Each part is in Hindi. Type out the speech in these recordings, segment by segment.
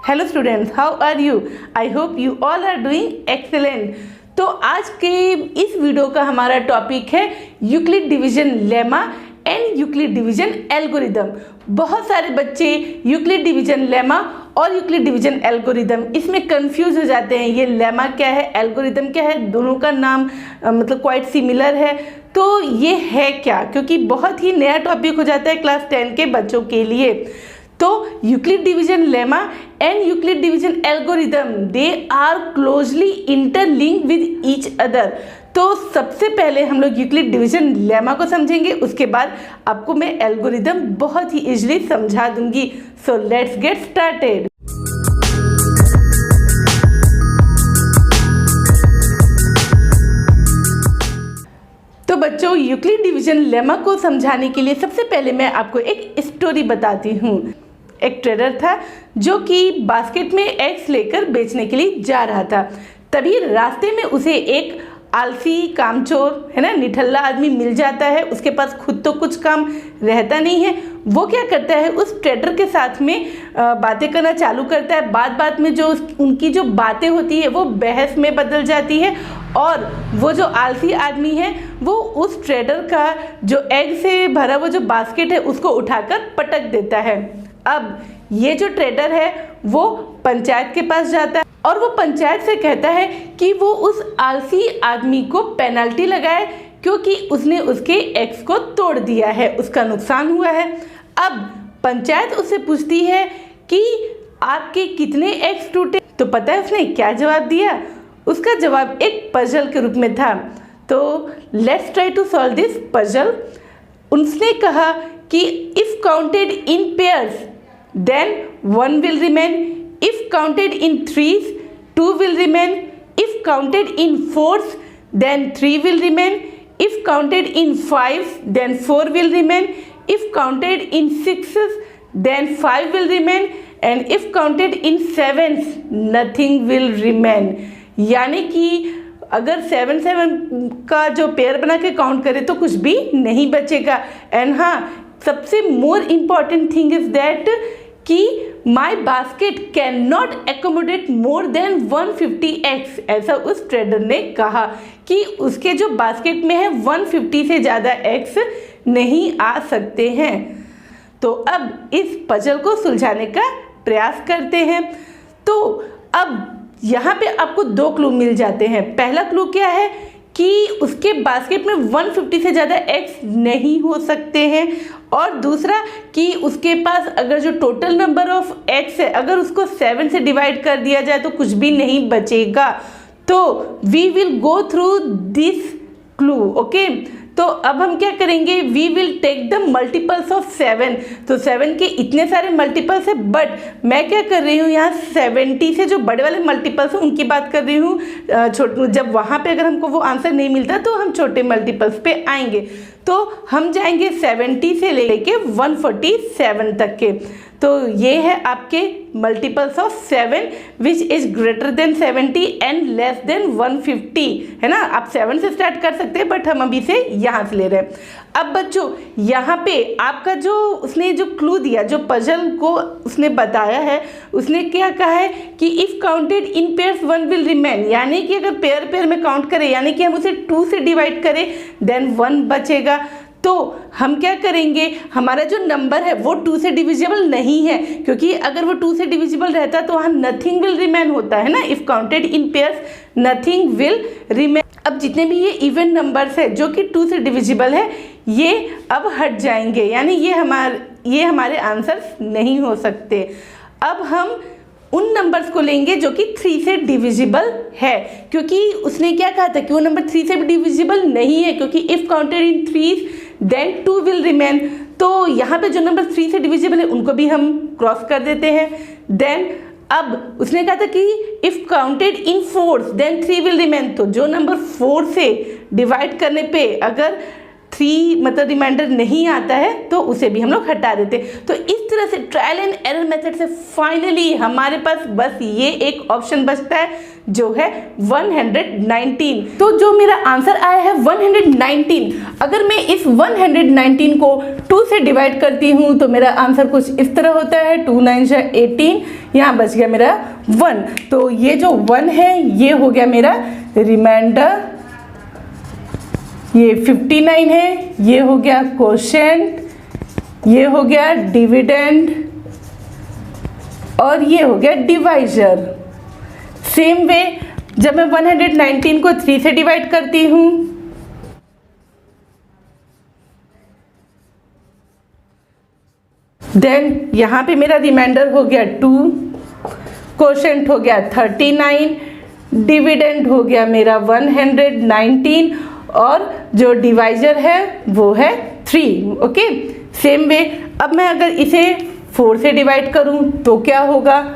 Hello students, how are you? I hope you all are doing excellent. तो आज के इस वीडियो का हमारा टॉपिक है Euclid division lemma and Euclid division algorithm. बहुत सारे बच्चे यूक्लिड डिवीजन लेमा और यूक्लिड डिवीजन एल्गोरिदम इसमें कंफ्यूज हो जाते हैं। ये लेमा क्या है, एल्गोरिदम क्या है, दोनों का नाम मतलब क्वाइट सिमिलर है। तो ये है क्या, क्योंकि बहुत ही नया टॉपिक हो जाता है क्लास 10 के बच्चों के लिए। तो Euclid division lemma and Euclid division algorithm they are closely interlinked with each other. तो सबसे पहले हम लोग यूक्लिड डिवीजन लेमा को समझेंगे, उसके बाद आपको मैं एल्गोरिदम बहुत ही इजीली समझा दूंगी। So let's get started. तो बच्चों, यूक्लिड डिवीजन लेमा को समझाने के लिए सबसे पहले मैं आपको एक स्टोरी बताती हूँ। एक ट्रेडर था जो कि बास्केट में एग्स लेकर बेचने के लिए जा रहा था। तभी रास्ते में उसे एक आलसी कामचोर है ना, निठल्ला आदमी मिल जाता है। उसके पास खुद तो कुछ काम रहता नहीं है। वो क्या करता है, उस ट्रेडर के साथ में बातें करना चालू करता है। बात बात में जो उनकी जो बातें होती है वो बहस में बदल जाती है और वो जो आलसी आदमी है वो उस ट्रेडर का जो एग से भरा वो जो बास्केट है उसको उठाकर पटक देता है। अब ये जो ट्रेडर है वो पंचायत के पास जाता है और वो पंचायत से कहता है कि वो उस आलसी आदमी को पेनल्टी लगाए, क्योंकि उसने उसके एग्स को तोड़ दिया है, उसका नुकसान हुआ है। अब पंचायत उससे पूछती है कि आपके कितने एग्स टूटे? तो पता है उसने क्या जवाब दिया? उसका जवाब एक पजल के रूप में था। तो let's try to solve this puzzle. उसने कहा कि if counted in pairs then 1 will remain, if counted in threes 2 will remain, if counted in fours then 3 will remain, if counted in fives then 4 will remain, if counted in sixes then 5 will remain, and if counted in sevens nothing will remain। यानी कि अगर 7 का जो पेयर बना के काउंट करे तो कुछ भी नहीं बचेगा। एंड हाँ, सबसे more important thing is that कि my basket can not accommodate more than 150 eggs. ऐसा उस ट्रेडर ने कहा कि उसके जो बास्केट में है 150 से ज़्यादा एग्स नहीं आ सकते हैं। तो अब इस पजल को सुलझाने का प्रयास करते हैं। तो अब यहाँ पे आपको 2 क्लू मिल जाते हैं। पहला क्लू क्या है कि उसके बास्केट में 150 से ज़्यादा एग्स नहीं हो सकते हैं, और दूसरा कि उसके पास अगर जो टोटल नंबर ऑफ एग्स है अगर उसको 7 से डिवाइड कर दिया जाए तो कुछ भी नहीं बचेगा। तो we will go through this clue, okay. तो अब हम क्या करेंगे, we will take the multiples of 7। तो 7 के इतने सारे मल्टीपल्स है, बट मैं क्या कर रही हूँ यहाँ 70 से जो बड़े वाले मल्टीपल्स हैं उनकी बात कर रही हूँ। जब वहाँ पे अगर हमको वो आंसर नहीं मिलता तो हम छोटे मल्टीपल्स पे आएंगे। तो हम जाएंगे 70 से लेके 147 तक के। तो ये है आपके multiples of 7 which is greater than 70 and less than 150, है ना। आप 7 से स्टार्ट कर सकते हैं, बट हम अभी से यहाँ से ले रहे हैं। अब बच्चों, यहाँ पे आपका जो उसने जो क्लू दिया, जो पजल को उसने बताया है, उसने क्या कहा है कि if counted in pairs 1 will remain, यानी कि अगर पेयर में काउंट करें, यानी कि हम उसे 2 से डिवाइड करें देन 1 बचेगा। तो हम क्या करेंगे, हमारा जो नंबर है वो 2 से डिविजिबल नहीं है, क्योंकि अगर वो 2 से डिविजिबल रहता तो वहाँ नथिंग विल रिमेन होता है ना। If counted in pairs nothing will remain. अब जितने भी ये इवन नंबर्स है जो कि 2 से डिविजिबल है ये अब हट जाएंगे, यानी ये हमारे आंसर्स नहीं हो सकते। अब हम उन नंबर्स को लेंगे जो कि 3 से डिविजिबल है, क्योंकि उसने क्या कहा था कि वो नंबर 3 से भी डिविजिबल नहीं है, क्योंकि if counted in threes then 2 will remain. तो यहाँ पे जो नंबर 3 से डिविजिबल है उनको भी हम क्रॉस कर देते हैं। देन अब उसने कहा था कि if counted in force then 3 will remain. तो जो नंबर 4 से डिवाइड करने पे अगर 3 मतलब रिमाइंडर नहीं आता है तो उसे भी हम लोग हटा देते। तो इस तरह से ट्रायल एंड एरर मेथड से फाइनली हमारे पास बस ये एक ऑप्शन बचता है जो है 119। तो जो मेरा आंसर आया है 119, अगर मैं इस 119 को 2 से डिवाइड करती हूँ तो मेरा आंसर कुछ इस तरह होता है, 2 9 से 18, यहाँ बच गया मेरा 1। तो ये जो 1 है ये हो गया मेरा रिमाइंडर, ये 59 है, ये हो गया कोशेंट, ये हो गया डिविडेंड और ये हो गया डिवाइजर। सेम वे जब मैं 119 को 3 से डिवाइड करती हूँ देन यहाँ पे मेरा रिमाइंडर हो गया 2, कोशेंट हो गया 39, डिविडेंड हो गया मेरा 119 और जो डिवाइजर है वो है 3। ओके, सेम वे अब मैं अगर इसे 4 से डिवाइड करूं तो क्या होगा,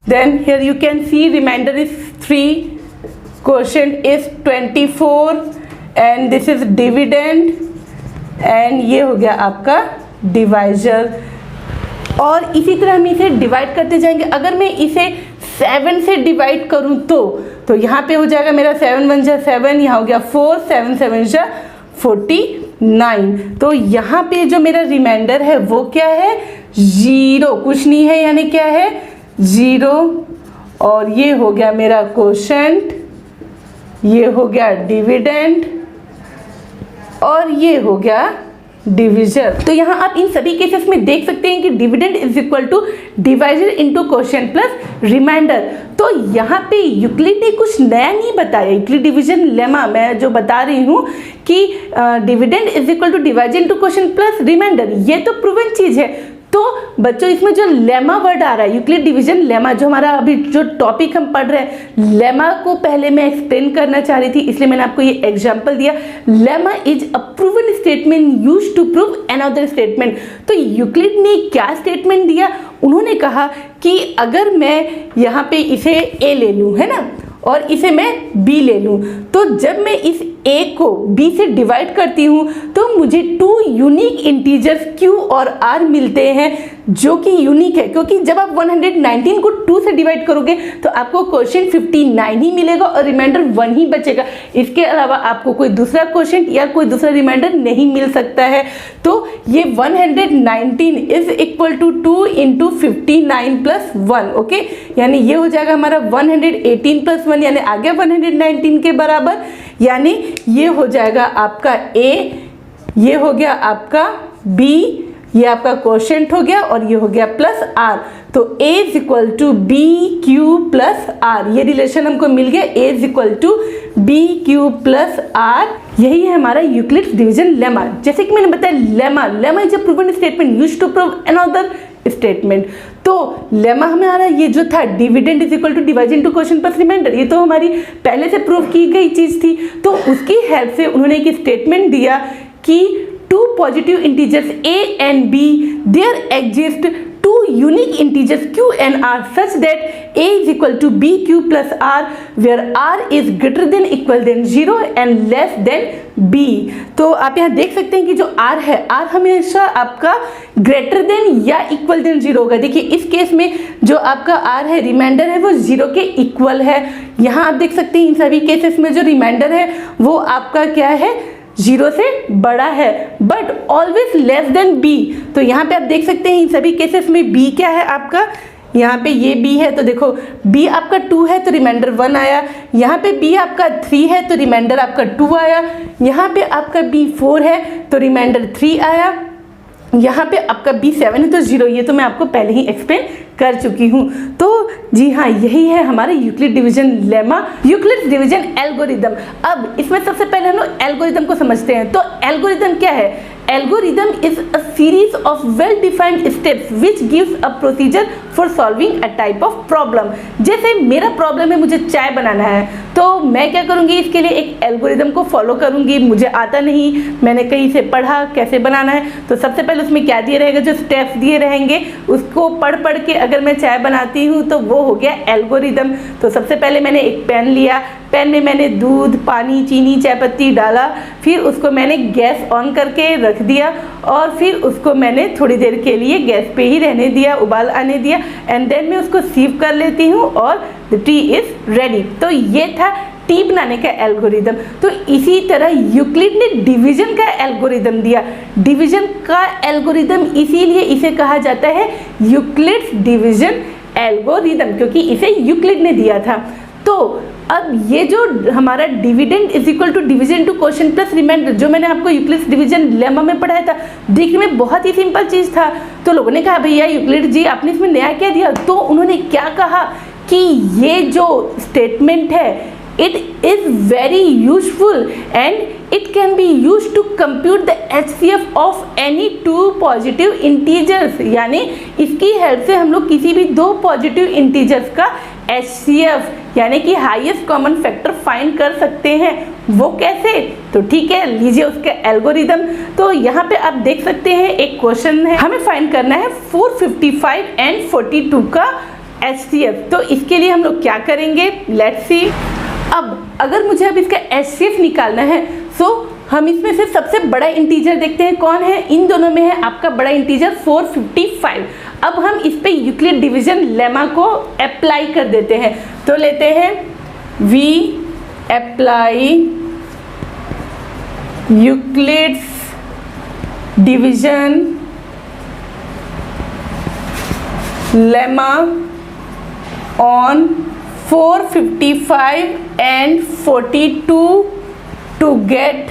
then here you can see remainder is 3, quotient is 24 and this is dividend and ये हो गया आपका डिवाइजर। और इसी तरह हम इसे डिवाइड करते जाएंगे। अगर मैं इसे 7 से डिवाइड करूं तो यहाँ पे हो जाएगा मेरा 7 1 जा 7, यहाँ हो गया 4, 7 7 जा 49। तो यहाँ पे जो मेरा रिमाइंडर है वो क्या है, 0, कुछ नहीं है यानी क्या है 0। और ये हो गया मेरा कोशेंट, ये हो गया डिविडेंड और ये हो गया डिविजर। तो यहाँ आप इन सभी केसेस में देख सकते हैं कि dividend is equal to divisor into quotient plus remainder. तो यहाँ पे यूक्लिड ने कुछ नया नहीं बताया। यूक्लिड डिवीजन लेमा मैं जो बता रही हूँ कि dividend is equal to divisor into quotient plus remainder, ये तो प्रूवन चीज है। तो बच्चों इसमें जो लेमा वर्ड आ रहा है, यूक्लिड डिवीजन लेमा, जो हमारा अभी जो टॉपिक हम पढ़ रहे हैं, लेमा को पहले मैं एक्सप्लेन करना चाह रही थी इसलिए मैंने आपको ये एग्जांपल दिया। Lemma is a proven statement used to prove another statement. तो यूक्लिड ने क्या स्टेटमेंट दिया, उन्होंने कहा कि अगर मैं यहाँ पे इसे ए ले लूँ, है ना, और इसे मैं b ले लूँ, तो जब मैं इस a को b से डिवाइड करती हूँ तो मुझे 2 यूनिक इंटीजर्स q और r मिलते हैं जो कि यूनिक है, क्योंकि जब आप 119 को 2 से डिवाइड करोगे तो आपको क्वोशिएंट 59 ही मिलेगा और रिमाइंडर 1 ही बचेगा। इसके अलावा आपको कोई दूसरा क्वोशिएंट या कोई दूसरा रिमाइंडर नहीं मिल सकता है। तो ये 119 is equal to 2 into 59 plus 1। Okay, यानी ये हो जाएगा हमारा 118 प्लस 1 यानी आ गया 119 के बराबर। यानी ये हो जाएगा आपका a, ये हो गया आपका b, ये आपका क्वोशिएंट हो गया और ये हो गया प्लस r। तो a is equal to B Q plus R, ये रिलेशन हमको मिल गया, a is equal to B Q plus R. यही है हमारा यूक्लिड डिवीजन लेमा। जैसे कि मैंने बताया lemma is a proven statement used to prove another statement. तो लेमा हमारा ये जो था dividend is equal to divisor into quotient plus remainder, ये तो हमारी पहले से प्रूव की गई चीज थी। तो उसकी हेल्प से उन्होंने एक स्टेटमेंट दिया कि 2 positive integers a and b there exist 2 unique integers q and r such that a is equal to b q plus r where r is greater than equal than 0 and less than b। तो आप यहाँ देख सकते हैं कि जो r है, r हमेशा आपका ग्रेटर देन या इक्वल देन 0 होगा। देखिए इस केस में जो आपका r है, रिमाइंडर है, वो 0 के इक्वल है। यहाँ आप देख सकते हैं इन सभी केसेस में जो रिमाइंडर है वो आपका क्या है, 0 से बड़ा है, but always less than b। तो यहाँ पे आप देख सकते हैं इन सभी केसेस में b क्या है आपका, यहाँ पे ये b है तो देखो b आपका 2 है तो रिमाइंडर 1 आया, यहाँ पे b आपका 3 है तो रिमाइंडर आपका 2 आया, यहाँ पे आपका b 4 है तो रिमाइंडर 3 आया, यहाँ पे आपका b 7 है तो 0। ये तो मैं आपको पहले ही एक्सप्लेन कर चुकी हूँ। तो जी हाँ, यही है हमारा Euclid division lemma, Euclid division algorithm. अब इसमें सबसे पहले हम लोग एल्गोरिदम को समझते हैं। तो एल्गोरिदम क्या है, algorithm is a series of well defined steps which gives a procedure for solving a type of problem. जैसे मेरा प्रॉब्लम है, मुझे चाय बनाना है, तो मैं क्या करूँगी, इसके लिए एक एल्गोरिदम को फॉलो करूँगी। मुझे आता नहीं, मैंने कहीं से पढ़ा कैसे बनाना है, तो सबसे पहले उसमें क्या दिए रहेगा, जो स्टेप्स दिए रहेंगे उसको पढ़ के अगर मैं चाय बनाती हूँ तो वो हो गया एल्गोरिदम। तो सबसे पहले मैंने एक पैन लिया, पैन में मैंने दूध, पानी, चीनी, चाय पत्ती डाला, फिर उसको मैंने गैस ऑन करके रख दिया और फिर उसको मैंने थोड़ी देर के लिए गैस पे ही रहने दिया, उबाल आने दिया, एंड देन मैं उसको सीव कर लेती हूँ और द टी इज़ रेडी। तो ये था टी बनाने का एल्गोरिदम। तो इसी तरह यूक्लिड ने डिवीजन का एल्गोरिदम दिया। डिवीजन का एल्गोरिदम इसीलिए इसे कहा जाता है यूक्लिड्स डिवीजन एल्गोरिदम, क्योंकि इसे यूक्लिड ने दिया था। तो अब ये जो हमारा dividend is equal to division to quotient plus remainder, जो मैंने आपको यूक्लिड्स डिवीजन लेमा में पढ़ाया था, देखने में बहुत ही सिंपल चीज़ था। तो लोगों ने कहा भैया यूक्लिड जी आपने इसमें नया क्या दिया, तो उन्होंने क्या कहा कि ये जो स्टेटमेंट है it is very useful and it can be used to compute the HCF of any two positive integers। यानी इसकी हेल्प से हम लोग किसी भी दो पॉजिटिव इंटीजर्स का HCF यानी कि हाईएस्ट कॉमन फैक्टर फाइंड कर सकते हैं। वो कैसे, तो ठीक है, लीजिए उसका एल्गोरिदम। तो यहाँ पे आप देख सकते हैं एक क्वेश्चन है, हमें फाइंड करना है 455 एंड 42 का HCF। तो इसके लिए हम लोग क्या करेंगे, लेट्स सी। अब अगर मुझे अब इसका HCF निकालना है तो हम इसमें से सबसे बड़ा इंटीजर देखते हैं, कौन है, इन दोनों में है आपका बड़ा इंटीजर 455। अब हम इस पे यूक्लिड डिवीजन लेमा को अप्लाई कर देते हैं। तो लेते हैं we apply Euclid's division lemma on 455 and 42 to get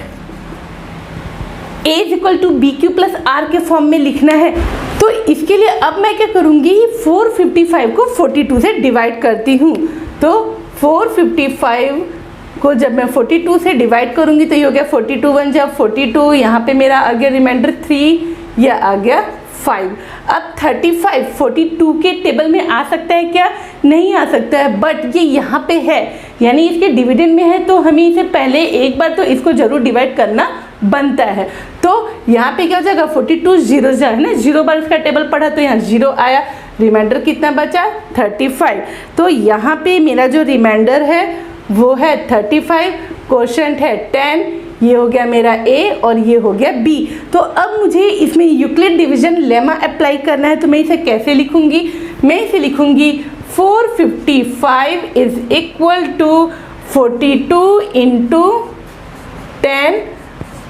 a is equal to bq plus r के फॉर्म में लिखना है। तो इसके लिए अब मैं क्या करूँगी, 455 को 42 से डिवाइड करती हूँ। तो 455 को जब मैं 42 से डिवाइड करूँगी तो ये हो गया 42 1 जब 42, यहाँ पे मेरा आ गया रिमाइंडर 3, यह आ गया 5। अब 35 42 के टेबल में आ सकता है क्या, नहीं आ सकता है, बट ये यहाँ पे है यानी इसके डिविडेंड में है, तो हमें इसे पहले एक बार तो इसको जरूर डिवाइड करना बनता है। तो यहाँ पे क्या हो जाएगा, 42 0 है ना, 0 बार इसका टेबल पढ़ा तो यहाँ 0 आया, रिमाइंडर कितना बचा 35। तो यहाँ पे मेरा जो रिमाइंडर है वो है 35, क्वोशिएंट है 10, ये हो गया मेरा A और ये हो गया B। तो अब मुझे इसमें यूक्लिड डिवीजन लेमा अप्लाई करना है, तो मैं इसे कैसे लिखूंगी, मैं इसे लिखूंगी 455 is equal to 42 into 10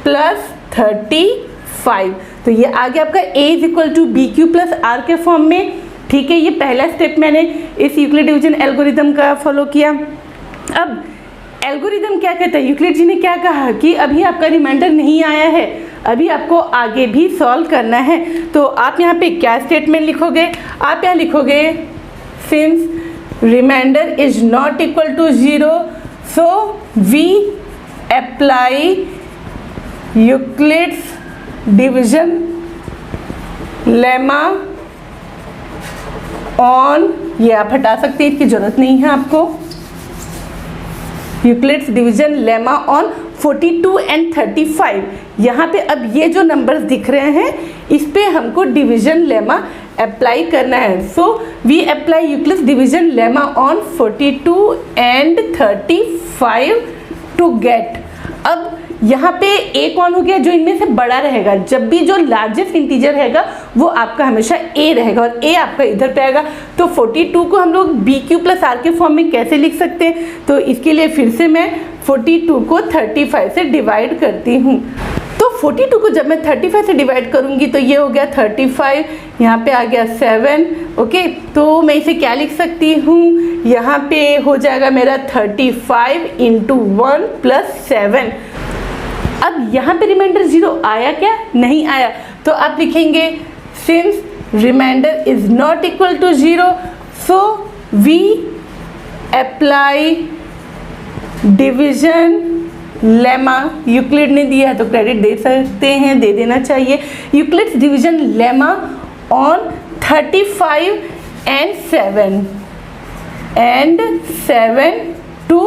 plus 35। तो ये आ गया आपका A is equal to B Q plus R के फॉर्म में। ठीक है, ये पहला स्टेप मैंने इस यूक्लिड डिवीजन एल्गोरिदम का फॉलो किया। अब एल्गोरिदम क्या कहता है, यूक्लिड जी ने क्या कहा कि अभी आपका रिमाइंडर नहीं आया है, अभी आपको आगे भी सॉल्व करना है। तो आप यहाँ पे क्या स्टेटमेंट लिखोगे, आप यहाँ लिखोगे since remainder is not equal to 0 so we apply Euclid's division lemma on, ये आप हटा सकते हैं, इसकी जरूरत नहीं है आपको, Euclid's division lemma on 42 and 35। यहाँ पे अब ये जो नंबर्स दिख रहे हैं इस पे हमको डिवीजन लेमा अप्लाई करना है। So we apply Euclid's division lemma on 42 and 35 to get. अब यहाँ पे A कौन हो गया, जो इनमें से बड़ा रहेगा, जब भी जो लार्जेस्ट इंटीजर रहेगा वो आपका हमेशा A रहेगा और A आपका इधर पे आएगा। तो 42 को हम लोग बी क्यू प्लस आर के फॉर्म में कैसे लिख सकते हैं, तो इसके लिए फिर से मैं 42 को 35 से डिवाइड करती हूँ। तो 42 को जब मैं 35 से डिवाइड करूँगी तो ये हो गया 35, यहाँ पे आ गया 7। ओके, तो मैं इसे क्या लिख सकती हूँ, यहाँ पे हो जाएगा मेरा 35 इंटू 1 प्लस 7। अब यहाँ पे रिमाइंडर 0 आया क्या, नहीं आया, तो आप लिखेंगे since remainder is not equal to 0 so we apply division lemma. Euclid ने दिया है तो क्रेडिट दे सकते हैं, दे देना चाहिए। Euclid's division lemma on 35 and 7 to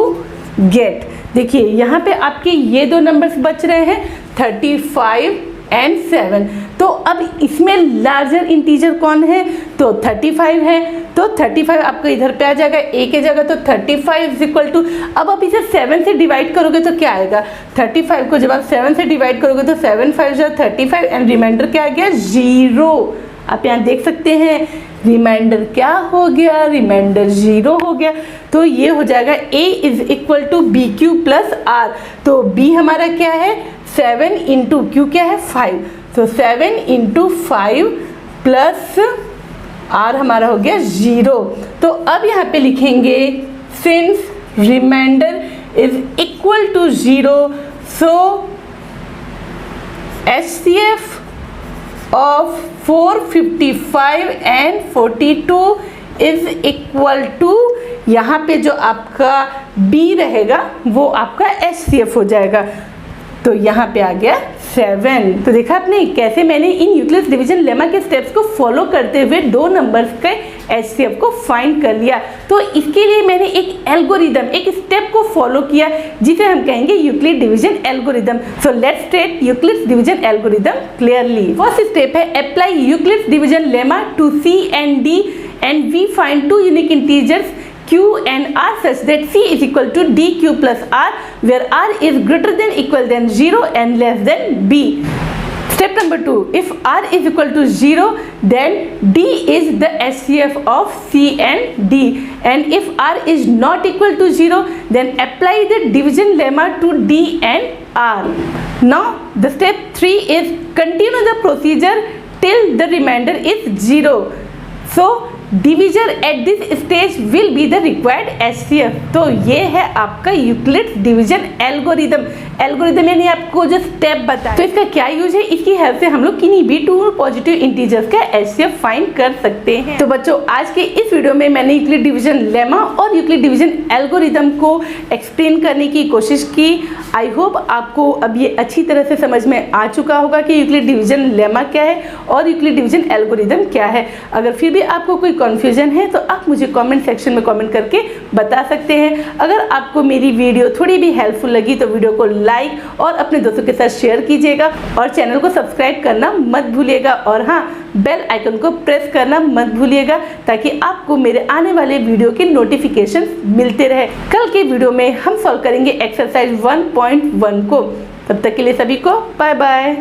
get. देखिए यहाँ पे आपके ये दो नंबर्स बच रहे हैं 35 एंड 7। तो अब इसमें लार्जर इंटीजर कौन है? तो 35 है। तो 35 आपका इधर पे आ जाएगा a के जगह। तो 35 इक्वल टू, अब आप इसे 7 से डिवाइड करोगे तो क्या आएगा? 35 को जब आप 7 से डिवाइड करोगे तो 7 5 जा 35 एंड रिमाइंडर क्या आ गया? 0। आप यहाँ देख सकते हैं रिमाइंडर क्या हो गया? रिमाइंडर 0 हो गया। तो ये हो जाएगा a is equal to B Q plus r। तो b हमारा क्या है? 7 इंटू क्यू क्या है? 5। तो 7 इंटू 5 प्लस r हमारा हो गया 0। तो अब यहाँ पे लिखेंगे since remainder is equal to 0 so HCF of 455 and 42 is equal to, यहाँ पे जो आपका B रहेगा वो आपका HCF हो जाएगा। तो यहाँ पे आ गया 7। तो देखा आपने कैसे मैंने इन यूक्लिड्स डिवीजन लेमा के स्टेप्स को फॉलो करते हुए दो नंबर्स के HCF को फाइंड कर लिया। तो इसके लिए मैंने एक एल्गोरिदम, एक स्टेप को फॉलो किया जिसे हम कहेंगे Euclid division algorithm. So let's state Euclid's division algorithm clearly. First step है apply Euclid's division lemma to C and D and we find two unique integers Q and R such that C is equal to DQ plus R where R is greater than equal than 0 and less than B. Step number 2, if R is equal to 0 then D is the HCF of C and D, and if R is not equal to 0 then apply the division lemma to D and R. Now the step 3 is continue the procedure till the remainder is 0. So division at this stage will be the required HCF। तो ये है आपका यूक्लिड्स डिवीजन एल्गोरिदम। एल्गोरिदम यानी आपको जो स्टेप बताया। तो इसका क्या यूज है? इसकी हेल्प से हम लोग किन्हीं भी टू पॉजिटिव इंटीजर्स का HCF फाइंड कर सकते हैं। तो बच्चों आज के इस वीडियो में मैंने यूक्लिड डिवीजन लेमा और यूक्लिड डिवीजन एल्गोरिदम को एक्सप्लेन करने की कोशिश की। आई होप आपको अब ये अच्छी तरह से समझ में आ चुका होगा कि यूक्लिड डिवीजन लेमा क्या है और यूक्लिड डिवीजन एल्गोरिदम क्या है। अगर फिर भी आपको कोई कंफ्यूजन है तो आप मुझे कमेंट सेक्शन में कमेंट करके बता सकते हैं। अगर आपको मेरी वीडियो थोड़ी भी हेल्पफुल लगी तो वीडियो को लाइक और अपने दोस्तों के साथ शेयर कीजिएगा और चैनल को सब्सक्राइब करना मत भूलिएगा। और हाँ, बेल आइकन को प्रेस करना मत भूलिएगा ताकि आपको मेरे आने वाले वीडियो के नोटिफिकेशन मिलते रहे। कल के वीडियो में हम सॉल्व करेंगे एक्सरसाइज 1.1 को। तब तक के लिए सभी को बाय बाय।